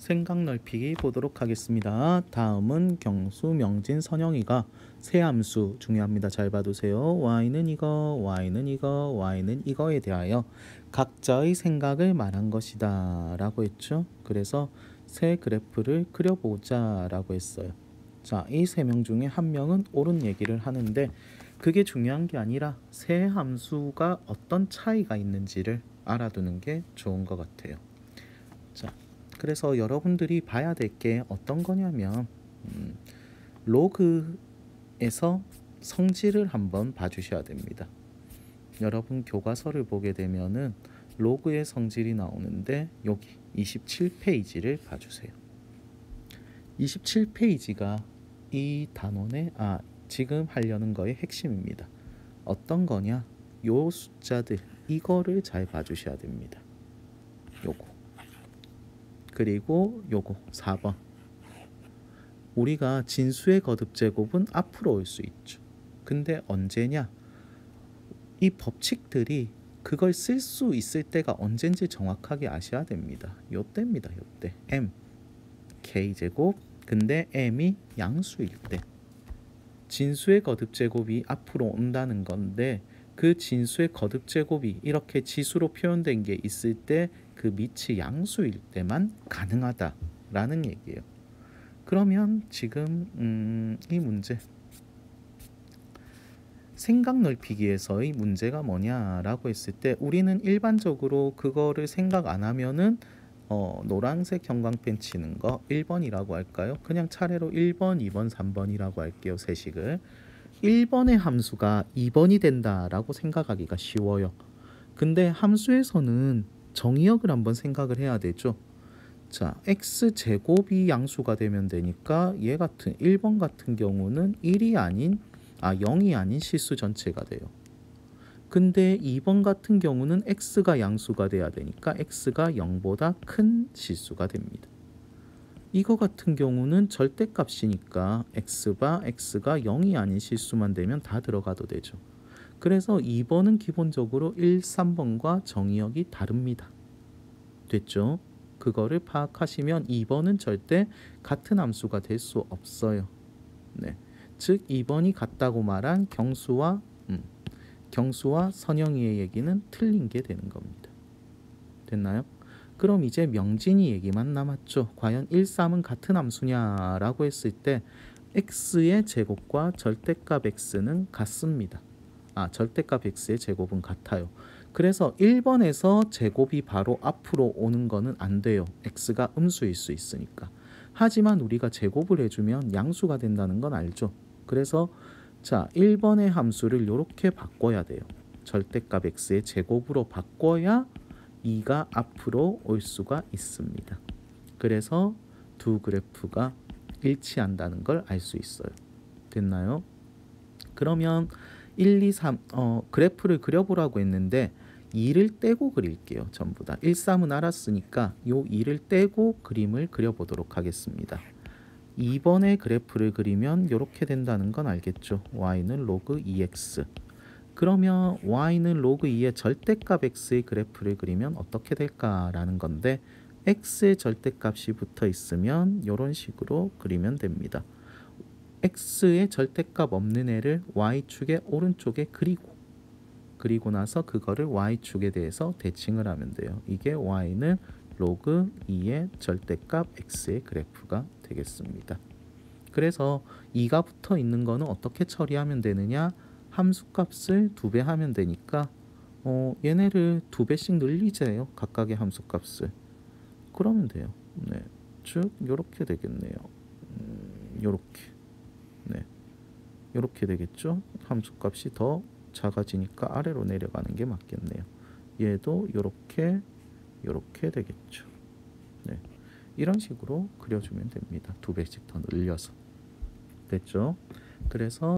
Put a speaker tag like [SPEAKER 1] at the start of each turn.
[SPEAKER 1] 생각 넓히기 보도록 하겠습니다. 다음은 경수, 명진, 선영이가 세 함수 중요합니다. 잘 봐두세요. y는 이거, y는 이거, y는 이거에 대하여 각자의 생각을 말한 것이다 라고 했죠. 그래서 세 그래프를 그려보자 라고 했어요. 자, 이 세 명 중에 한 명은 옳은 얘기를 하는데 그게 중요한 게 아니라 세 함수가 어떤 차이가 있는지를 알아두는 게 좋은 것 같아요. 자, 그래서 여러분들이 봐야 될 게 어떤 거냐면 로그에서 성질을 한번 봐주셔야 됩니다. 여러분 교과서를 보게 되면은 로그의 성질이 나오는데 여기 27페이지를 봐주세요. 27페이지가 이 단원의 지금 하려는 거의 핵심입니다. 어떤 거냐? 요 숫자들 이거를 잘 봐주셔야 됩니다. 요거 그리고 요거 4번 우리가 진수의 거듭 제곱은 앞으로 올 수 있죠. 근데 언제냐? 이 법칙들이 그걸 쓸 수 있을 때가 언젠지 정확하게 아셔야 됩니다. 요때입니다. 요때 m k제곱 근데 m이 양수일 때 진수의 거듭 제곱이 앞으로 온다는 건데 그 진수의 거듭 제곱이 이렇게 지수로 표현된 게 있을 때 그 밑이 양수일 때만 가능하다라는 얘기예요. 그러면 지금 이 문제 생각 넓히기에서의 문제가 뭐냐라고 했을 때 우리는 일반적으로 그거를 생각 안 하면은 노란색 형광펜 치는 거 1번이라고 할까요? 그냥 차례로 1번, 2번, 3번이라고 할게요. 세식을 1번의 함수가 2번이 된다라고 생각하기가 쉬워요. 근데 함수에서는 정의역을 한번 생각을 해야 되죠. 자, x제곱이 양수가 되면 되니까 얘 같은 1번 같은 경우는 0이 아닌 실수 전체가 돼요. 근데 2번 같은 경우는 x가 양수가 돼야 되니까 x가 0보다 큰 실수가 됩니다. 이거 같은 경우는 절대값이니까 x가 0이 아닌 실수만 되면 다 들어가도 되죠. 그래서 2번은 기본적으로 1, 3번과 정의역이 다릅니다. 됐죠? 그거를 파악하시면 2번은 절대 같은 함수가 될 수 없어요. 네. 즉 2번이 같다고 말한 경수와 선영이의 얘기는 틀린 게 되는 겁니다. 됐나요? 그럼 이제 명진이 얘기만 남았죠. 과연 1, 3은 같은 함수냐라고 했을 때 x의 제곱과 절대값 x는 같습니다. 절대값 x의 제곱은 같아요. 그래서 1번에서 제곱이 바로 앞으로 오는 거는 안 돼요. x가 음수일 수 있으니까. 하지만 우리가 제곱을 해주면 양수가 된다는 건 알죠. 그래서 자 1번의 함수를 이렇게 바꿔야 돼요. 절대값 x의 제곱으로 바꿔야 2가 앞으로 올 수가 있습니다. 그래서 두 그래프가 일치한다는 걸 알 수 있어요. 됐나요? 그러면 1, 2, 3 그래프를 그려보라고 했는데 2를 떼고 그릴게요. 전부 다 1, 3은 알았으니까 요 2를 떼고 그림을 그려보도록 하겠습니다. 2번의 그래프를 그리면 이렇게 된다는 건 알겠죠. y는 로그 2x 그러면 y는 로그 2의 절대값 x의 그래프를 그리면 어떻게 될까라는 건데 x의 절대값이 붙어 있으면 이런 식으로 그리면 됩니다. x의 절대값 없는 애를 y축의 오른쪽에 그리고 나서 그거를 y축에 대해서 대칭을 하면 돼요. 이게 y는 로그 2의 절대값 x의 그래프가 되겠습니다. 그래서 2가 붙어 있는 거는 어떻게 처리하면 되느냐? 함수값을 2배 하면 되니까 얘네를 2배씩 늘리세요. 각각의 함수값을. 그러면 돼요. 네, 즉 이렇게 되겠네요. 요렇게. 네, 이렇게 되겠죠. 함수값이 더 작아지니까 아래로 내려가는 게 맞겠네요. 얘도 이렇게 되겠죠. 네, 이런 식으로 그려주면 됩니다. 2배씩 더 늘려서. 됐죠? 그래서